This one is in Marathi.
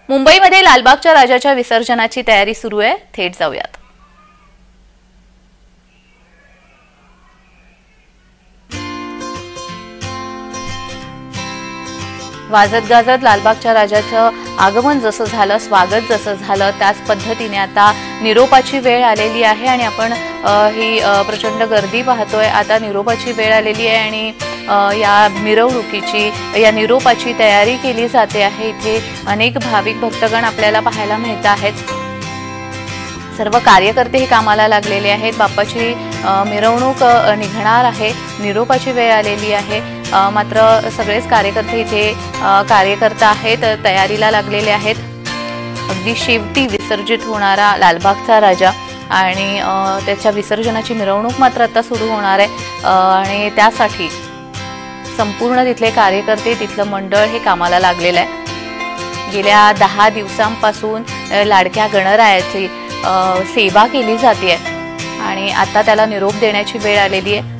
मुंबईमध्ये लालबागच्या राजाच्या विसर्जनाची तयारी सुरू आहे. थेट जाऊयात. वाजत गाजत लालबागच्या राजाचं आगमन जसं झालं, स्वागत जसं झालं, त्याच पद्धतीने आता निरोपाची वेळ आलेली आहे आणि आपण ही प्रचंड गर्दी पाहतोय. आता निरोपाची वेळ आलेली आहे आणि या मिरवणुकीची, या निरोपाची तयारी केली जाते आहे. इथे अनेक भाविक भक्तगण आपल्याला पाहायला मिळत आहेत. सर्व कार्यकर्ते हे कामाला लागलेले आहेत. बाप्पाची मिरवणूक निघणार आहे, निरोपाची वेळ आलेली आहे. मात्र सगळेच कार्यकर्ते इथे कार्यकर्ता आहेत, तयारीला लागलेले आहेत. अगदी शेवटी विसर्जित होणारा लालबागचा राजा आणि त्याच्या विसर्जनाची मिरवणूक मात्र आता सुरू होणार आहे आणि त्यासाठी संपूर्ण तिथले कार्यकर्ते, तिथलं मंडळ हे कामाला लागलेलं आहे. गेल्या 10 दिवसांपासून लाडक्या गणरायाची सेवा केली जाते आणि आता त्याला निरोप देण्याची वेळ आलेली आहे.